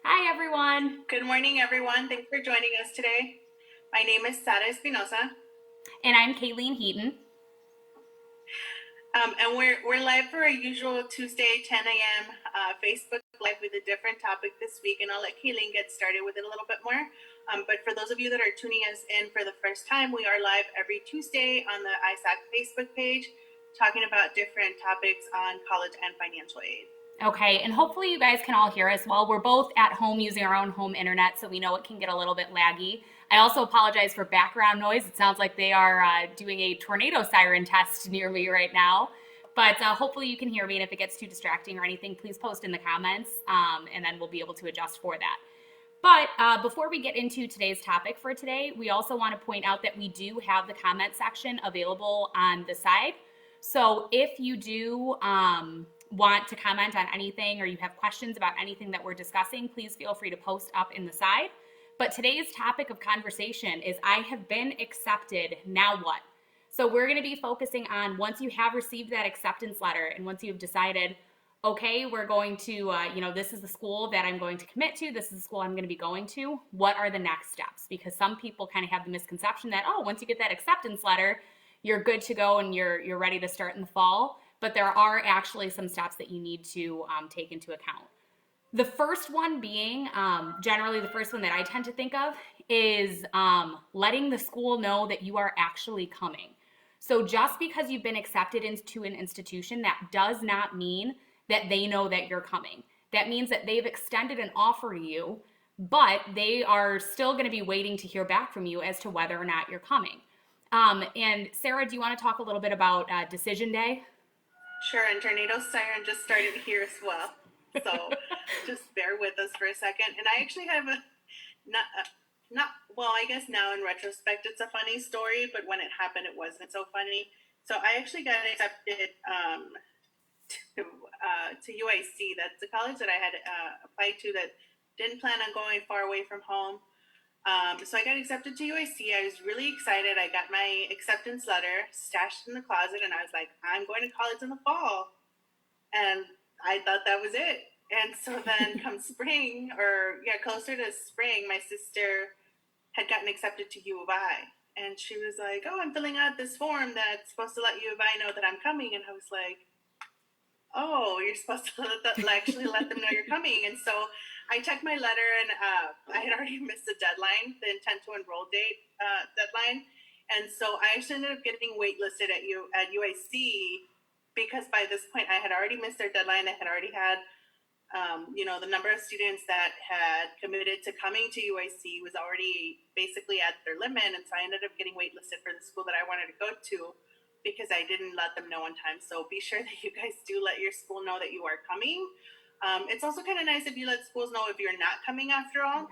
Hi, everyone. Good morning, everyone. Thanks for joining us today. My name is Sara Espinosa, And I'm Kayleen Heaton. and we're live for our usual Tuesday 10 a.m. Facebook Live with a different topic this week, and I'll let Kayleen get started with it a little bit more. But for those of you that are tuning us in for the first time, we are live every Tuesday on the ISAC Facebook page, talking about different topics on college and financial aid. Okay, and hopefully you guys can all hear us well. We're both at home using our own home internet, so we know it can get a little bit laggy. I also apologize for background noise. It sounds like they are doing a tornado siren test near me right now. But hopefully you can hear me, and if it gets too distracting or anything, please post in the comments, and then we'll be able to adjust for that. But before we get into today's topic for today, we also want to point out that we do have the comment section available on the side. So if you do want to comment on anything or you have questions about anything that we're discussing, please feel free to post up in the side. But today's topic of conversation is I have been accepted, now what? So we're going to be focusing on once you have received that acceptance letter and once you've decided, okay, we're going to, this is the school that I'm going to commit to, this is the school I'm going to be going to, what are the next steps? Because some people kind of have the misconception that, once you get that acceptance letter, you're good to go and you're ready to start in the fall. But there are actually some steps that you need to take into account. The first one being, generally the first one that I tend to think of is letting the school know that you are actually coming. So just because you've been accepted into an institution, that does not mean that they know that you're coming. That means that they've extended an offer to you, but they are still going to be waiting to hear back from you as to whether or not you're coming. And Sarah, do you want to talk a little bit about decision day? Sure, and tornado siren just started here as well. So just bear with us for a second. And I actually have I guess now in retrospect, it's a funny story, but when it happened, it wasn't so funny. So I actually got accepted to UIC. That's the college that I had applied to that didn't plan on going far away from home. So I got accepted to UIC. I was really excited. I got my acceptance letter stashed in the closet, and I was like, I'm going to college in the fall. And I thought that was it. And so then come spring, closer to spring, my sister had gotten accepted to U of I. And she was like, I'm filling out this form that's supposed to let U of I know that I'm coming. And I was like, you're supposed to actually let them know you're coming. And so I checked my letter, and I had already missed the deadline, the intent to enroll date deadline. And so I actually ended up getting waitlisted at UIC because by this point I had already missed their deadline. I had already had, the number of students that had committed to coming to UIC was already basically at their limit. And so I ended up getting waitlisted for the school that I wanted to go to because I didn't let them know on time. So be sure that you guys do let your school know that you are coming. It's also kind of nice if you let schools know if you're not coming after all,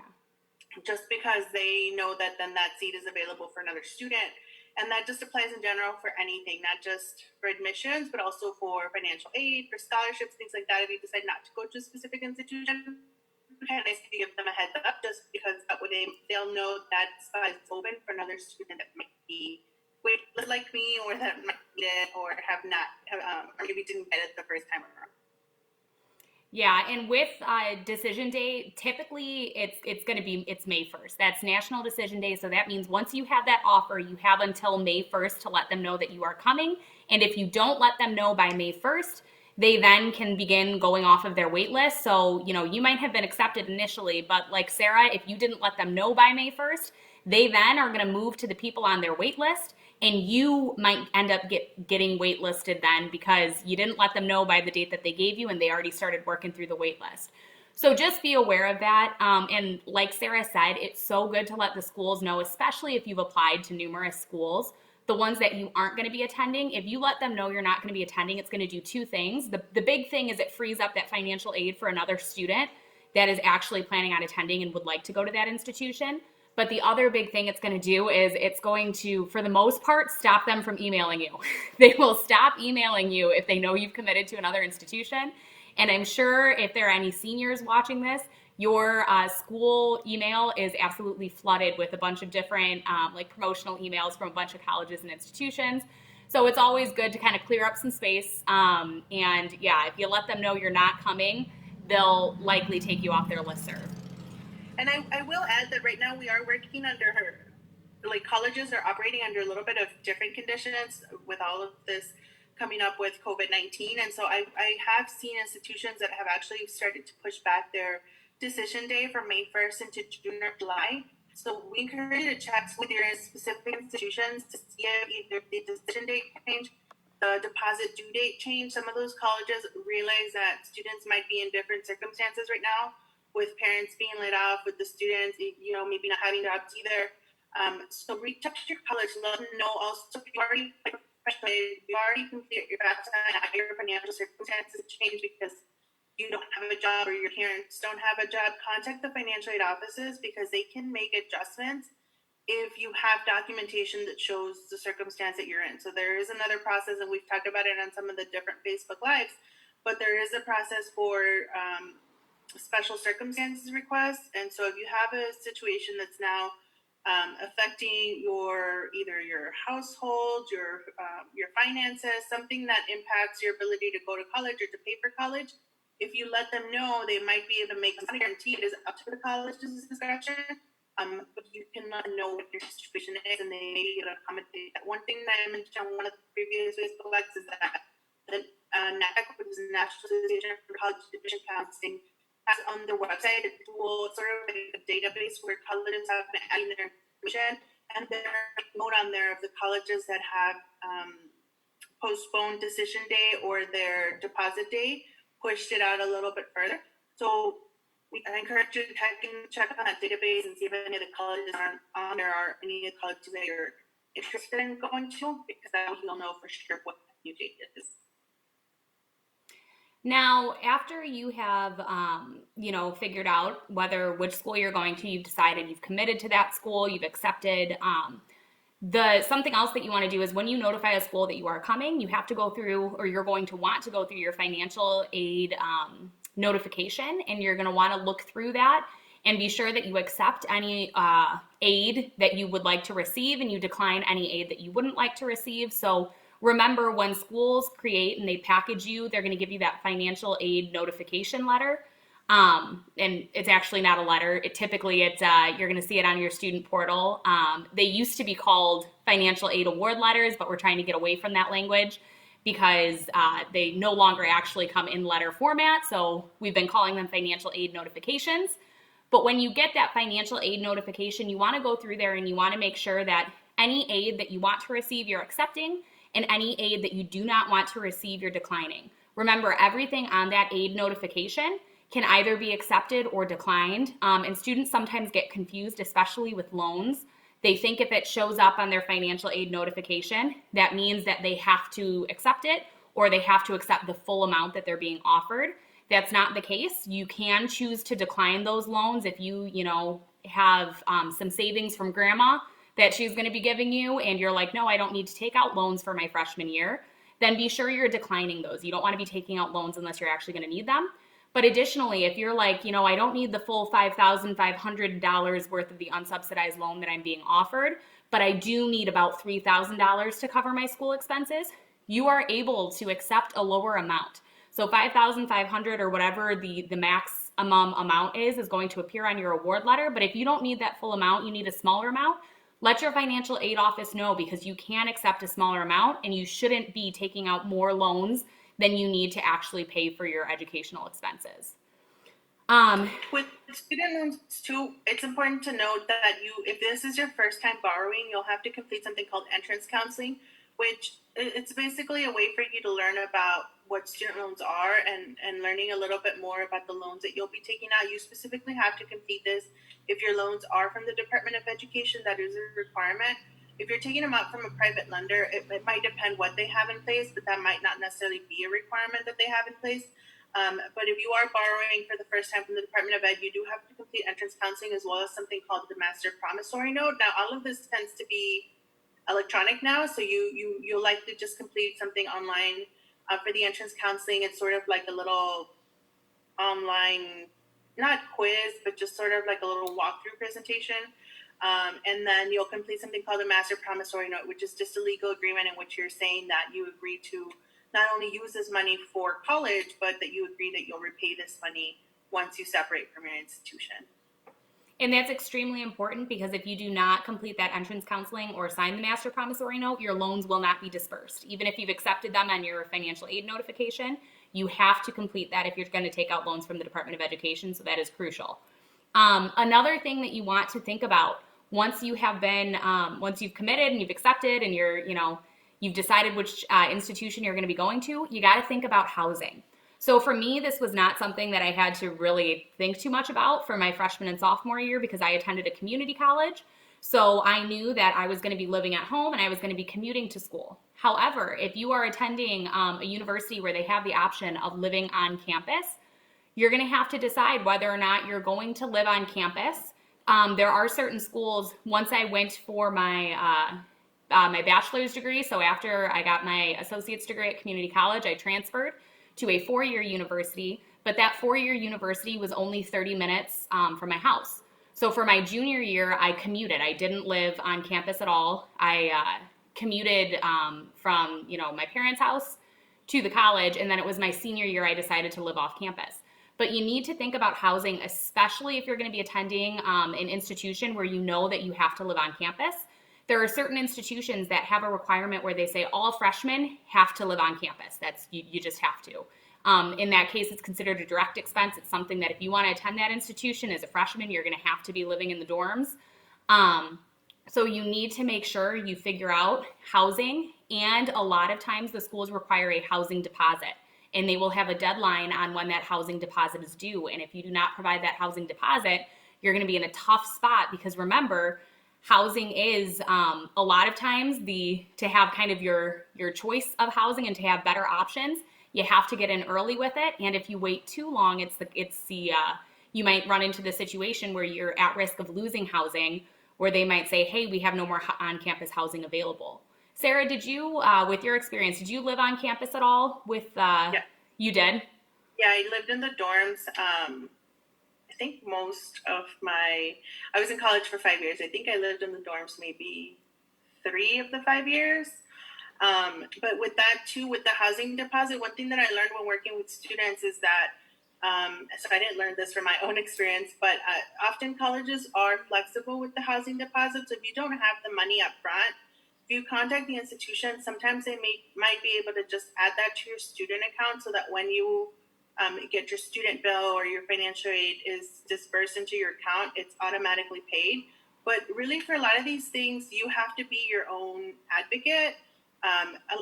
just because they know that then that seat is available for another student. And that just applies in general for anything, not just for admissions, but also for financial aid, for scholarships, things like that. If you decide not to go to a specific institution, it's kind of nice to give them a heads up, just because that way they'll know that spot is open for another student that might be waitlist like me, or that might need it, or or maybe didn't get it the first time around. Yeah, and with decision day, typically it's May 1st. That's National Decision Day, so that means once you have that offer, you have until May 1st to let them know that you are coming. And if you don't let them know by May 1st, they then can begin going off of their wait list. So, you might have been accepted initially, but like Sarah, if you didn't let them know by May 1st, they then are going to move to the people on their wait list, and you might end up getting waitlisted then because you didn't let them know by the date that they gave you and they already started working through the wait list. So just be aware of that. And like Sarah said, it's so good to let the schools know, especially if you've applied to numerous schools, the ones that you aren't going to be attending. If you let them know you're not going to be attending, it's going to do two things. The big thing is it frees up that financial aid for another student that is actually planning on attending and would like to go to that institution. But the other big thing it's going to do is it's going to, for the most part, stop them from emailing you. They will stop emailing you if they know you've committed to another institution. And I'm sure if there are any seniors watching this, your school email is absolutely flooded with a bunch of different promotional emails from a bunch of colleges and institutions. So it's always good to kind of clear up some space. And if you let them know you're not coming, they'll likely take you off their listserv. And I will add that right now we are working under her, like colleges are operating under a little bit of different conditions with all of this coming up with COVID-19. And so I have seen institutions that have actually started to push back their decision day from May 1st into June or July. So we encourage you to check with your specific institutions to see if either the decision date change, the deposit due date change. Some of those colleges realize that students might be in different circumstances right now, with parents being laid off, with the students, maybe not having jobs either. So reach out to your college, let them know also if you already completed your FAFSA, your financial circumstances change because you don't have a job or your parents don't have a job. Contact the financial aid offices because they can make adjustments if you have documentation that shows the circumstance that you're in. So there is another process, and we've talked about it on some of the different Facebook Lives, but there is a process for special circumstances requests. And so if you have a situation that's now affecting either your household, your finances, something that impacts your ability to go to college or to pay for college, if you let them know, they might be able to make some guarantee. It is up to the college's discretion, but you can let them know what your situation is, and they may be able to accommodate that. One thing that I mentioned on one of the previous Facebook Lives is that the NAC, which is the National Association for College Admission Counseling, has on their website a tool, sort of like a database where colleges have been adding their information, and there's a note on there of the colleges that have postponed decision day or their deposit day, pushed it out a little bit further. So I encourage you to check on that database and see if any of the colleges are on there, or any of the colleges that you're interested in going to, because that way you'll know for sure what the new date is. Now, after you have, figured out which school you're going to, you've decided you've committed to that school, you've accepted. Something else that you want to do is when you notify a school that you are coming, you have to go through, or you're going to want to go through your financial aid notification, and you're going to want to look through that and be sure that you accept any aid that you would like to receive, and you decline any aid that you wouldn't like to receive. So remember, when schools create and they package you, they're going to give you that financial aid notification letter. And it's actually not a letter. You're going to see it on your student portal. They used to be called financial aid award letters, but we're trying to get away from that language because they no longer actually come in letter format. So we've been calling them financial aid notifications. But when you get that financial aid notification, you want to go through there and you want to make sure that any aid that you want to receive, you're accepting, and any aid that you do not want to receive, you're declining. Remember, everything on that aid notification can either be accepted or declined. And students sometimes get confused, especially with loans. They think if it shows up on their financial aid notification, that means that they have to accept it or they have to accept the full amount that they're being offered. That's not the case. You can choose to decline those loans if you have some savings from grandma that she's going to be giving you, and you're like, no, I don't need to take out loans for my freshman year. Then be sure you're declining those. You don't want to be taking out loans unless you're actually going to need them. But additionally, if you're like, I don't need the full $5,500 worth of the unsubsidized loan that I'm being offered, but I do need about $3,000 to cover my school expenses, you are able to accept a lower amount. So $5,500 or whatever the maximum amount is going to appear on your award letter. But if you don't need that full amount, you need a smaller amount, let your financial aid office know, because you can accept a smaller amount and you shouldn't be taking out more loans than you need to actually pay for your educational expenses. With student loans too, it's important to note that if this is your first time borrowing, you'll have to complete something called entrance counseling, which it's basically a way for you to learn about what student loans are and learning a little bit more about the loans that you'll be taking out. You specifically have to complete this if your loans are from the Department of Education. That is a requirement. If you're taking them out from a private lender, it might depend what they have in place, but that might not necessarily be a requirement that they have in place. But if you are borrowing for the first time from the Department of Ed, you do have to complete entrance counseling as well as something called the Master Promissory Note. Now, all of this tends to be electronic now, so you'll likely just complete something online for the entrance counseling. It's sort of like a little online, not quiz, but just sort of like a little walkthrough presentation. And then you'll complete something called a Master Promissory Note, which is just a legal agreement in which you're saying that you agree to not only use this money for college, but that you agree that you'll repay this money once you separate from your institution. And that's extremely important because if you do not complete that entrance counseling or sign the master promissory note, your loans will not be dispersed. Even if you've accepted them on your financial aid notification, you have to complete that if you're going to take out loans from the Department of Education. So that is crucial. Another thing that you want to think about once you have been, once you've committed and you've accepted and you've decided which institution you're going to be going to, you got to think about housing. So for me, this was not something that I had to really think too much about for my freshman and sophomore year because I attended a community college. So I knew that I was going to be living at home and I was going to be commuting to school. However, if you are attending a university where they have the option of living on campus, you're going to have to decide whether or not you're going to live on campus. There are certain schools, once I went for my bachelor's degree, so after I got my associate's degree at community college, I transferred to a 4-year university, but that 4-year university was only 30 minutes from my house. So for my junior year, I commuted. I didn't live on campus at all. I commuted from my parents' house to the college, and then it was my senior year I decided to live off campus. But you need to think about housing, especially if you're going to be attending an institution where you know that you have to live on campus. There are certain institutions that have a requirement where they say all freshmen have to live on campus. That's you just have to. In that case, it's considered a direct expense. It's something that if you want to attend that institution as a freshman, you're going to have to be living in the dorms. So you need to make sure you figure out housing, and a lot of times the schools require a housing deposit, and they will have a deadline on when that housing deposit is due. And if you do not provide that housing deposit, you're going to be in a tough spot because remember, housing is a lot of times to have kind of your choice of housing and to have better options, you have to get in early with it. And if you wait too long, you might run into the situation where you're at risk of losing housing, where they might say, hey, we have no more on-campus housing available. Sarah, did you, with your experience, did you live on campus at all? Yeah. You did? Yeah, I lived in the dorms. I think I was in college for 5 years. I think I lived in the dorms maybe 3 of the 5 years. But with that too, with the housing deposit, one thing that I learned when working with students is that, so I didn't learn this from my own experience, but often colleges are flexible with the housing deposit. So if you don't have the money up front, if you contact the institution, sometimes they might be able to just add that to your student account so that when you get your student bill or your financial aid is dispersed into your account, it's automatically paid. But really, for a lot of these things, you have to be your own advocate.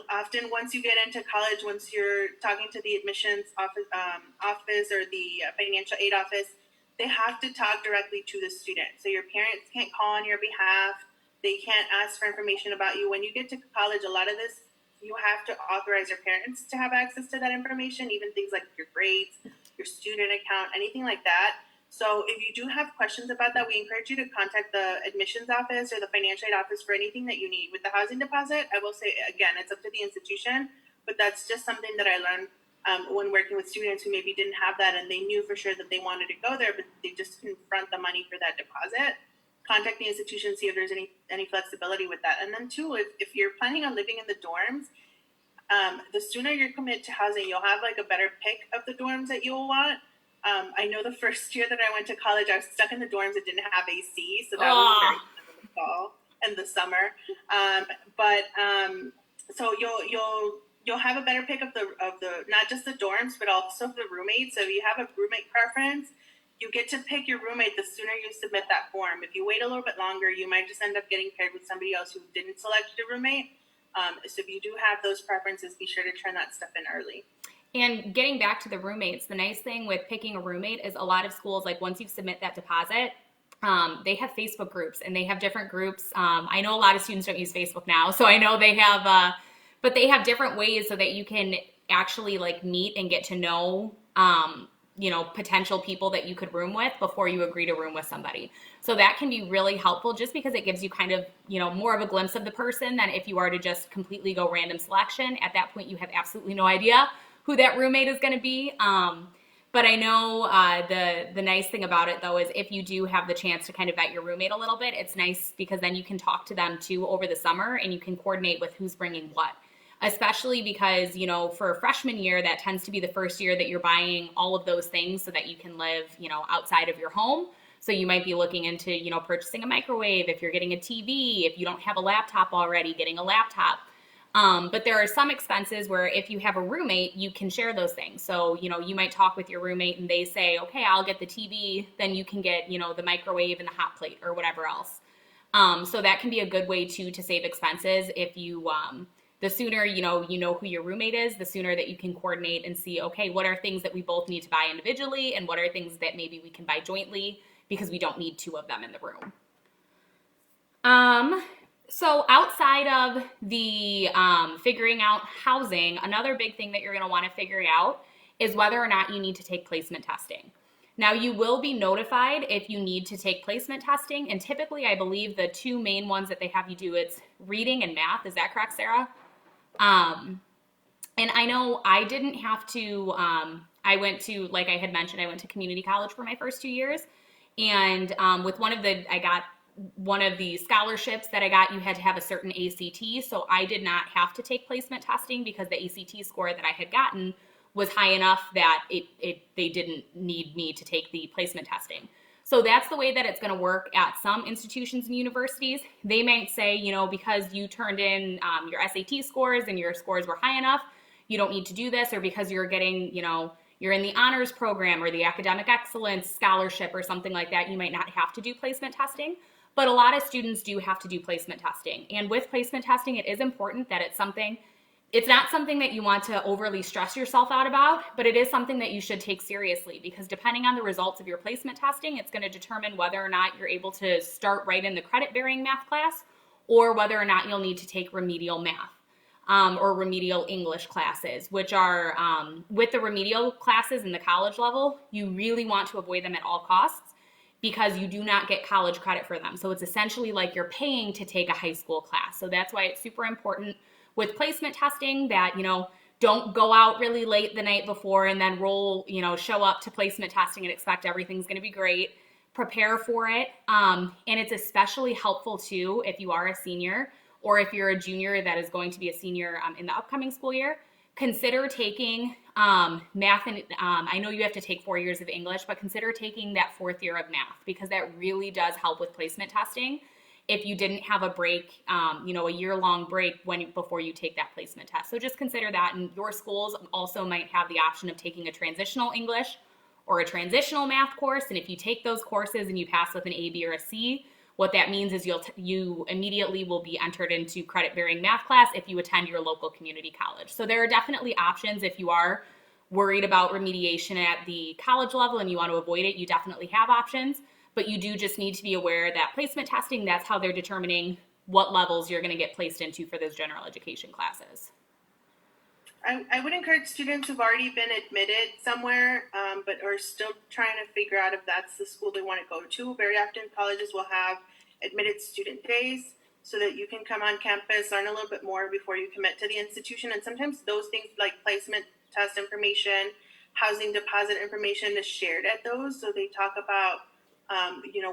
Often, once you get into college, once you're talking to the admissions office or the financial aid office, they have to talk directly to the student. So your parents can't call on your behalf. They can't ask for information about you. When you get to college, a lot of this, you have to authorize your parents to have access to that information, even things like your grades, your student account, anything like that. So if you do have questions about that, we encourage you to contact the admissions office or the financial aid office for anything that you need. With the housing deposit, I will say, again, it's up to the institution, but that's just something that I learned when working with students who maybe didn't have that and they knew for sure that they wanted to go there, but they just couldn't front the money for that deposit. Contact the institution, see if there's any flexibility with that. And then two, if you're planning on living in the dorms, the sooner you're committed to housing, you'll have like a better pick of the dorms that you'll want. I know the first year that I went to college, I was stuck in the dorms that didn't have AC, so that was very fun in the fall and the summer. So you'll have a better pick of the not just the dorms, but also the roommates. So if you have a roommate preference, you get to pick your roommate the sooner you submit that form. If you wait a little bit longer, you might just end up getting paired with somebody else who didn't select your roommate. So if you do have those preferences, be sure to turn that stuff in early. And getting back to the roommates, the nice thing with picking a roommate is a lot of schools, like once you submit that deposit, they have Facebook groups and they have different groups. I know a lot of students don't use Facebook now, so I know they have, but they have different ways so that you can actually like meet and get to know, potential people that you could room with before you agree to room with somebody. So that can be really helpful just because it gives you kind of, more of a glimpse of the person than if you are to just completely go random selection. At that point, you have absolutely no idea who that roommate is going to be. But I know the nice thing about it, though, is if you do have the chance to kind of vet your roommate a little bit, it's nice because then you can talk to them, too, over the summer, and you can coordinate with who's bringing what. Especially because, for a freshman year, that tends to be the first year that you're buying all of those things so that you can live, outside of your home. So you might be looking into, purchasing a microwave, if you're getting a TV, if you don't have a laptop already, getting a laptop. But there are some expenses where if you have a roommate, you can share those things. So, you might talk with your roommate and they say, okay, I'll get the TV, then you can get, the microwave and the hot plate or whatever else. So that can be a good way too to save expenses. If you, the sooner, you know who your roommate is, the sooner that you can coordinate and see, okay, what are things that we both need to buy individually and what are things that maybe we can buy jointly because we don't need two of them in the room. So outside of the figuring out housing, another big thing that you're going to want to figure out is whether or not you need to take placement testing. Now, you will be notified if you need to take placement testing, and typically I believe the two main ones that they have you do, it's reading and math. Is that correct, Sarah? And I know I didn't have to, I went to, like I had mentioned, I went to community college for my first 2 years, and with I got one of the scholarships that I got, you had to have a certain ACT, so I did not have to take placement testing because the ACT score that I had gotten was high enough that they didn't need me to take the placement testing. So that's the way that it's going to work at some institutions and universities. They might say, because you turned in your SAT scores and your scores were high enough, you don't need to do this, or because you're getting, you're in the honors program or the academic excellence scholarship or something like that, you might not have to do placement testing. But a lot of students do have to do placement testing. And with placement testing, it is important that it's not something that you want to overly stress yourself out about, but it is something that you should take seriously, because depending on the results of your placement testing, it's going to determine whether or not you're able to start right in the credit-bearing math class or whether or not you'll need to take remedial math or remedial English classes, which are, with the remedial classes in the college level, you really want to avoid them at all costs, because you do not get college credit for them. So it's essentially like you're paying to take a high school class. So that's why it's super important with placement testing that, don't go out really late the night before and then show up to placement testing and expect everything's going to be great. Prepare for it. And it's especially helpful too if you are a senior or if you're a junior that is going to be a senior in the upcoming school year. Consider taking math, and I know you have to take 4 years of English, but consider taking that 4th year of math, because that really does help with placement testing if you didn't have a break, a year-long break before you take that placement test. So just consider that, and your schools also might have the option of taking a transitional English or a transitional math course, and if you take those courses and you pass with an A, B, or a C, what that means is you immediately will be entered into credit-bearing math class if you attend your local community college. So there are definitely options if you are worried about remediation at the college level and you want to avoid it. You definitely have options, but you do just need to be aware that placement testing, that's how they're determining what levels you're going to get placed into for those general education classes. I would encourage students who've already been admitted somewhere, but are still trying to figure out if that's the school they want to go to. Very often colleges will have admitted student days so that you can come on campus, learn a little bit more before you commit to the institution. And sometimes those things like placement test information, housing deposit information is shared at those. So they talk about,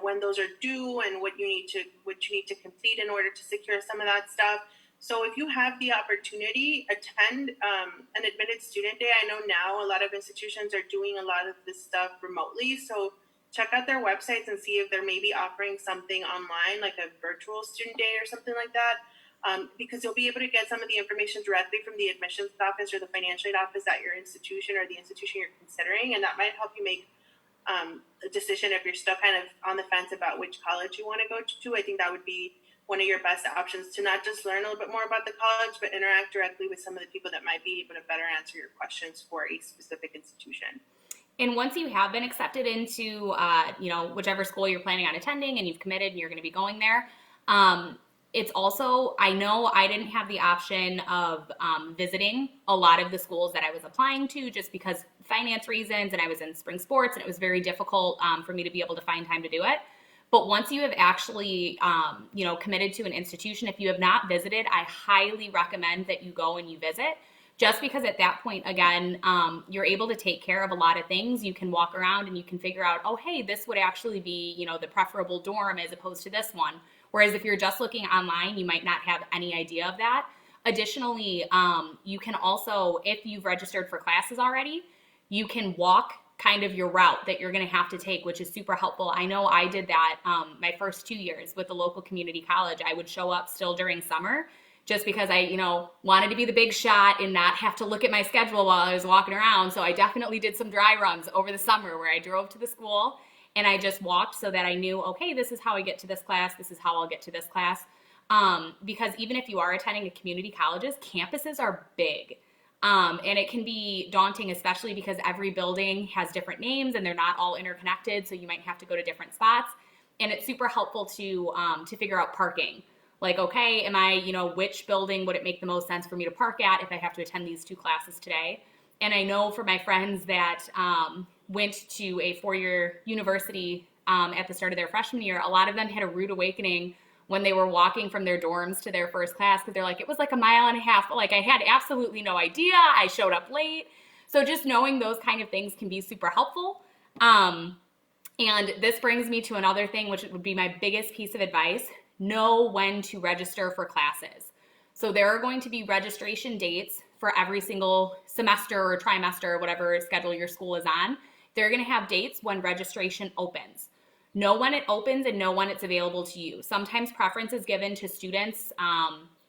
when those are due and what you need to complete in order to secure some of that stuff. So if you have the opportunity, attend an admitted student day. I know now a lot of institutions are doing a lot of this stuff remotely. So check out their websites and see if they're maybe offering something online, like a virtual student day or something like that, because you'll be able to get some of the information directly from the admissions office or the financial aid office at your institution or the institution you're considering. And that might help you make a decision if you're still kind of on the fence about which college you want to go to. I think that would be one of your best options to not just learn a little bit more about the college, but interact directly with some of the people that might be able to better answer your questions for a specific institution. And once you have been accepted into, whichever school you're planning on attending and you've committed and you're going to be going there, it's also, I know I didn't have the option of visiting a lot of the schools that I was applying to just because finance reasons, and I was in spring sports and it was very difficult for me to be able to find time to do it. But once you have actually, committed to an institution, if you have not visited, I highly recommend that you go and you visit. Just because at that point, again, you're able to take care of a lot of things. You can walk around and you can figure out, oh, hey, this would actually be, the preferable dorm as opposed to this one. Whereas if you're just looking online, you might not have any idea of that. Additionally, you can also, if you've registered for classes already, you can walk kind of your route that you're going to have to take, which is super helpful. I know I did that my first 2 years with the local community college. I would show up still during summer just because I, wanted to be the big shot and not have to look at my schedule while I was walking around. So I definitely did some dry runs over the summer where I drove to the school and I just walked so that I knew, okay, this is how I get to this class. This is how I'll get to this class. Because even if you are attending a community colleges, campuses are big. And it can be daunting, especially because every building has different names and they're not all interconnected. So you might have to go to different spots. And it's super helpful to figure out parking. Like, okay, which building would it make the most sense for me to park at if I have to attend these 2 classes today? And I know for my friends that went to a 4-year university at the start of their freshman year, a lot of them had a rude awakening when they were walking from their dorms to their first class, because they're like, it was like a mile and a half. Like, I had absolutely no idea. I showed up late. So just knowing those kind of things can be super helpful. And this brings me to another thing, which would be my biggest piece of advice. Know when to register for classes. So there are going to be registration dates for every single semester or trimester, or whatever schedule your school is on. They're going to have dates when registration opens. Know when it opens and know when it's available to you. Sometimes preference is given to students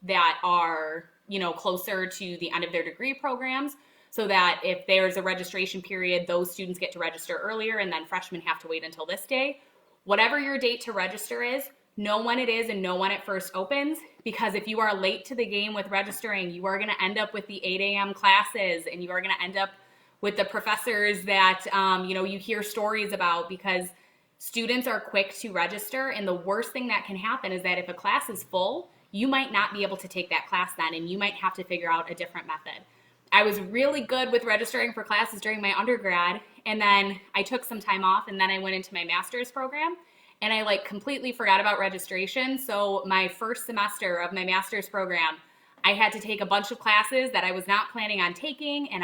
that are, closer to the end of their degree programs, so that if there's a registration period, those students get to register earlier and then freshmen have to wait until this day. Whatever your date to register is, know when it is and know when it first opens, because if you are late to the game with registering, you are going to end up with the 8 a.m. classes and you are going to end up with the professors that, you hear stories about, because students are quick to register, and the worst thing that can happen is that if a class is full, you might not be able to take that class then, and you might have to figure out a different method. I was really good with registering for classes during my undergrad, and then I took some time off, and then I went into my master's program, and I completely forgot about registration. So my first semester of my master's program, I had to take a bunch of classes that I was not planning on taking, and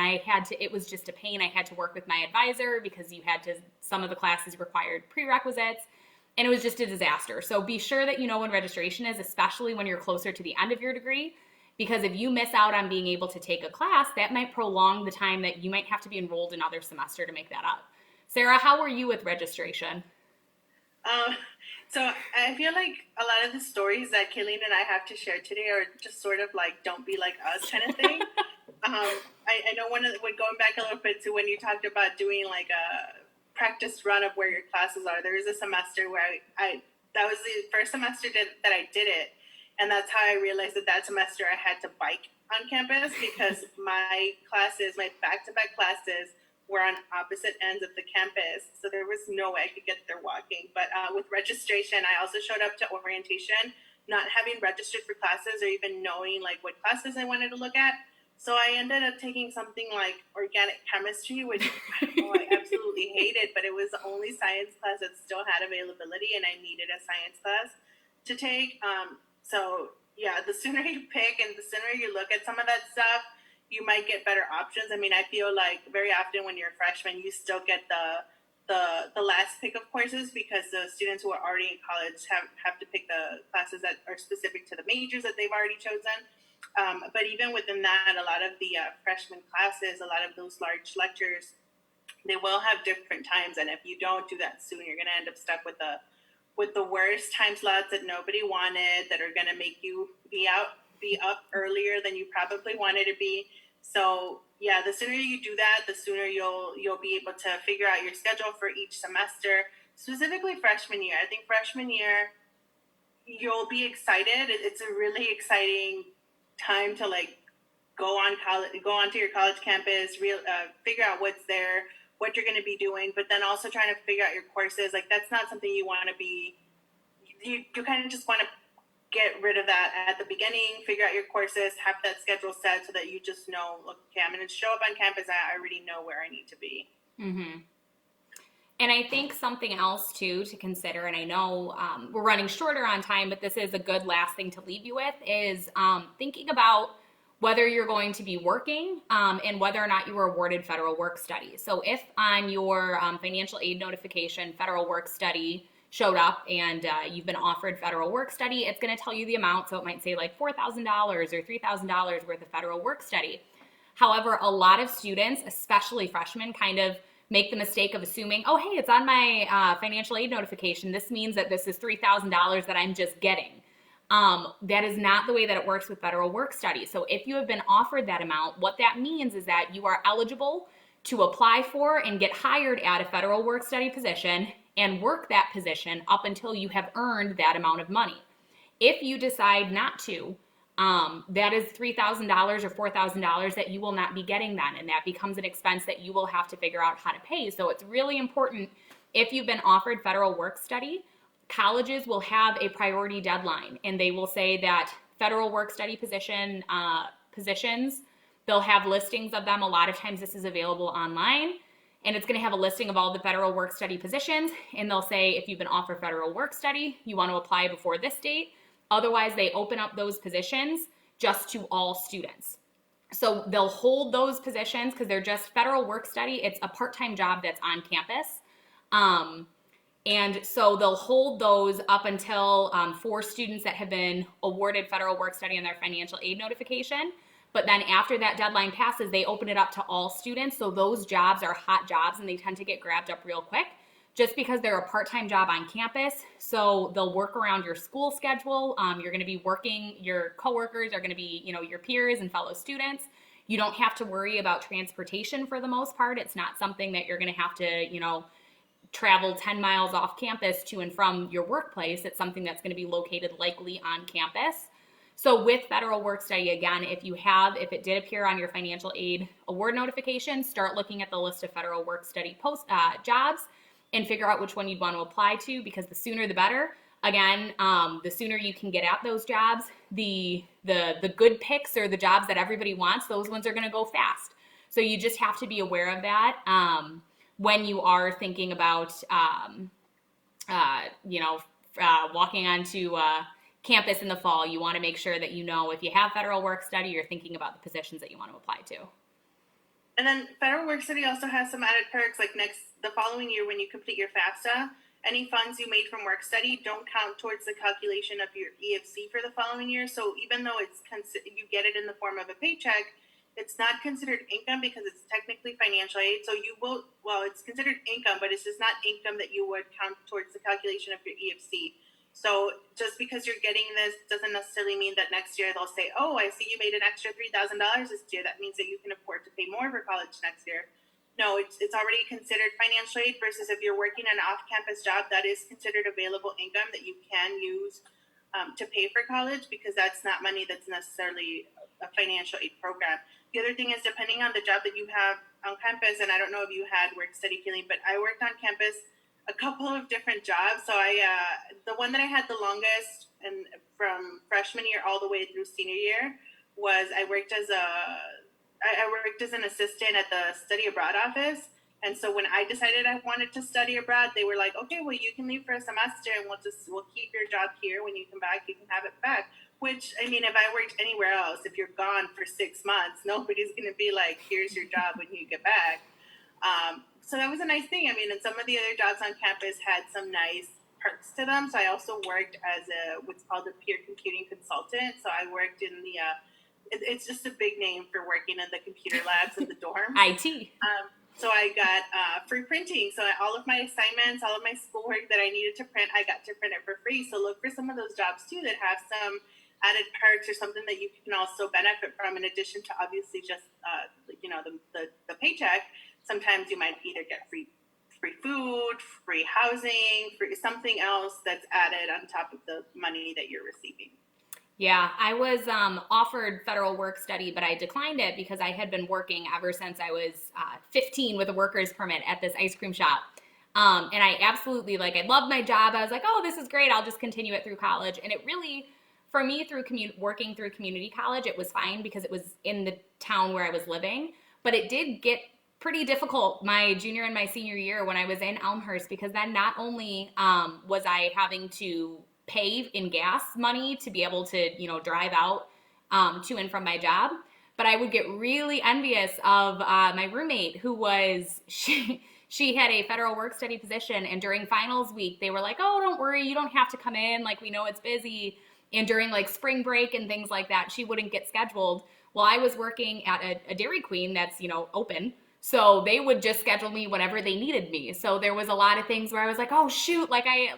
it was just a pain. I had to work with my advisor because some of the classes required prerequisites, and it was just a disaster. So be sure that you know when registration is, especially when you're closer to the end of your degree, because if you miss out on being able to take a class, that might prolong the time that you might have to be enrolled another semester to make that up. Sarah, how were you with registration? So I feel like a lot of the stories that Kayleen and I have to share today are just sort of like, don't be like us kind of thing. I know when going back a little bit to when you talked about doing like a practice run of where your classes are, there was a semester where that was the first semester that I did it. And that's how I realized that semester I had to bike on campus, because my back-to-back classes were on opposite ends of the campus, so there was no way I could get there walking. But with registration, I also showed up to orientation not having registered for classes or even knowing what classes I wanted to look at. So I ended up taking something like organic chemistry, which I absolutely hated, but it was the only science class that still had availability, and I needed a science class to take. So yeah, the sooner you pick and the sooner you look at some of that stuff, you might get better options. I mean, I feel like very often when you're a freshman, you still get the last pick of courses, because the students who are already in college have to pick the classes that are specific to the majors that they've already chosen. But even within that, a lot of the freshman classes, a lot of those large lectures, they will have different times. And if you don't do that soon, you're going to end up stuck with the worst time slots that nobody wanted, that are going to make you be up earlier than you probably wanted to be. So yeah, the sooner you do that, the sooner you'll be able to figure out your schedule for each semester, specifically freshman year. I think freshman year, you'll be excited. It's a really exciting time to go onto your college campus, figure out what's there, what you're going to be doing, but then also trying to figure out your courses. That's not something you want to be, you kind of just want to get rid of that at the beginning, figure out your courses, have that schedule set so that you just know, look, okay, I'm going to show up on campus. I already know where I need to be. Mm-hmm. And I think something else too to consider, and I know we're running shorter on time, but this is a good last thing to leave you with, is thinking about whether you're going to be working and whether or not you were awarded federal work study. So if on your financial aid notification, federal work study showed up and you've been offered federal work study, it's going to tell you the amount. So it might say $4,000 or $3,000 worth of federal work study. However, a lot of students, especially freshmen, kind of make the mistake of assuming, oh, hey, it's on my financial aid notification. This means that this is $3,000 that I'm just getting. That is not the way that it works with federal work study. So if you have been offered that amount, what that means is that you are eligible to apply for and get hired at a federal work study position and work that position up until you have earned that amount of money. If you decide not to, that is $3,000 or $4,000 that you will not be getting then, and that becomes an expense that you will have to figure out how to pay. So it's really important, if you've been offered federal work study, colleges will have a priority deadline, and they will say that federal work study positions, they'll have listings of them. A lot of times this is available online, and it's going to have a listing of all the federal work study positions, and they'll say if you've been offered federal work study, you want to apply before this date. Otherwise, they open up those positions just to all students. So they'll hold those positions because they're just federal work study. It's a part-time job that's on campus. And so they'll hold those up until for students that have been awarded federal work study on their financial aid notification. But then after that deadline passes, they open it up to all students. So those jobs are hot jobs and they tend to get grabbed up real quick just because they're a part-time job on campus. So they'll work around your school schedule. You're going to be working, your coworkers are going to be, your peers and fellow students. You don't have to worry about transportation for the most part. It's not something that you're going to have to, travel 10 miles off campus to and from your workplace. It's something that's going to be located likely on campus. So with federal work study, again, if it did appear on your financial aid award notification, start looking at the list of federal work study jobs and figure out which one you'd want to apply to, because the sooner the better. Again, the sooner you can get at those jobs, the good picks or the jobs that everybody wants, those ones are going to go fast. So you just have to be aware of that when you are thinking about, walking onto campus in the fall. You want to make sure that if you have federal work study, you're thinking about the positions that you want to apply to. And then federal work study also has some added perks, like the following year when you complete your FAFSA, any funds you made from work study don't count towards the calculation of your EFC for the following year. So even though you get it in the form of a paycheck, it's not considered income because it's technically financial aid. So it's considered income, but it's just not income that you would count towards the calculation of your EFC. So just because you're getting this doesn't necessarily mean that next year they'll say, oh, I see you made an extra $3,000 this year. That means that you can afford to pay more for college next year. No, it's already considered financial aid, versus if you're working an off-campus job, that is considered available income that you can use to pay for college, because that's not money that's necessarily a financial aid program. The other thing is, depending on the job that you have on campus, and I don't know if you had work study feeling, but I worked on campus a couple of different jobs. So the one that I had the longest, and from freshman year all the way through senior year, was I worked as an assistant at the study abroad office. And so when I decided I wanted to study abroad, they were like, okay, well, you can leave for a semester and we'll keep your job here. When you come back, you can have it back. Which, I mean, if I worked anywhere else, if you're gone for 6 months, nobody's going to be like, here's your job when you get back. So that was a nice thing. I mean, and some of the other jobs on campus had some nice perks to them. So I also worked as what's called a peer computing consultant. So I worked in it's just a big name for working in the computer labs in the dorms. IT. So I got free printing. So all of my assignments, all of my schoolwork that I needed to print, I got to print it for free. So look for some of those jobs too that have some added perks or something that you can also benefit from, in addition to obviously just the paycheck. Sometimes you might either get free food, free housing, free something else that's added on top of the money that you're receiving. Yeah, I was offered federal work study, but I declined it because I had been working ever since I was 15 with a worker's permit at this ice cream shop. And I absolutely, I loved my job. I was like, oh, this is great. I'll just continue it through college. And it really, for me, working through community college, it was fine because it was in the town where I was living. But it did get pretty difficult my junior and my senior year when I was in Elmhurst, because then not only was I having to pay in gas money to be able to, drive out to and from my job, but I would get really envious of my roommate who she had a federal work study position, and during finals week, they were like, oh, don't worry, you don't have to come in, we know it's busy. And during spring break and things like that, she wouldn't get scheduled. Well, I was working at a Dairy Queen that's, open. So they would just schedule me whenever they needed me. So there was a lot of things where I was like, oh shoot, like I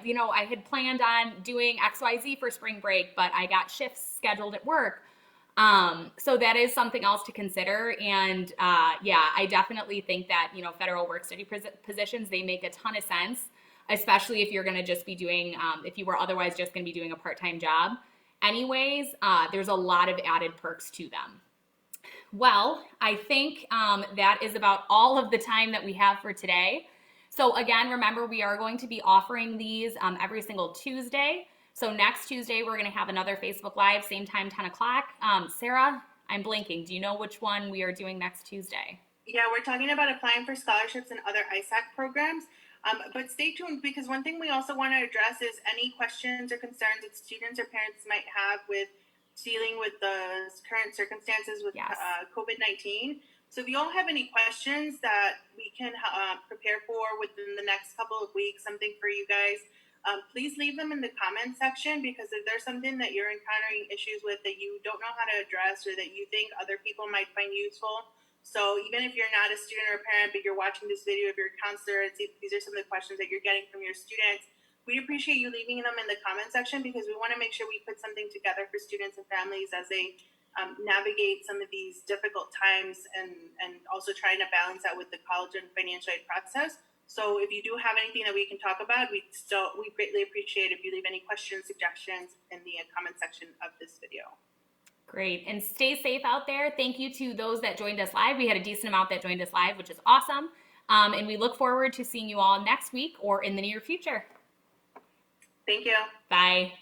had planned on doing XYZ for spring break, but I got shifts scheduled at work. So that is something else to consider. And yeah, I definitely think that, federal work study positions, they make a ton of sense, especially if you're going to just be doing, if you were otherwise just going to be doing a part-time job. Anyways, there's a lot of added perks to them. Well, I think that is about all of the time that we have for today. So again, remember, we are going to be offering these every single Tuesday. So next Tuesday, we're going to have another Facebook Live, same time, 10 o'clock. Sarah, I'm blanking. Do you know which one we are doing next Tuesday? Yeah, we're talking about applying for scholarships and other ISAC programs. But stay tuned, because one thing we also want to address is any questions or concerns that students or parents might have with dealing with the current circumstances with Yes. COVID-19. So if you all have any questions that we can prepare for within the next couple of weeks, something for you guys, please leave them in the comment section, because if there's something that you're encountering issues with that you don't know how to address, or that you think other people might find useful. So even if you're not a student or a parent, but you're watching this video, if you're a counselor, and see these are some of the questions that you're getting from your students, we appreciate you leaving them in the comment section, because we want to make sure we put something together for students and families as they navigate some of these difficult times, and also trying to balance that with the college and financial aid process. So if you do have anything that we can talk about, we greatly appreciate if you leave any questions, suggestions in the comment section of this video. Great. And stay safe out there. Thank you to those that joined us live. We had a decent amount that joined us live, which is awesome. And we look forward to seeing you all next week or in the near future. Thank you. Bye.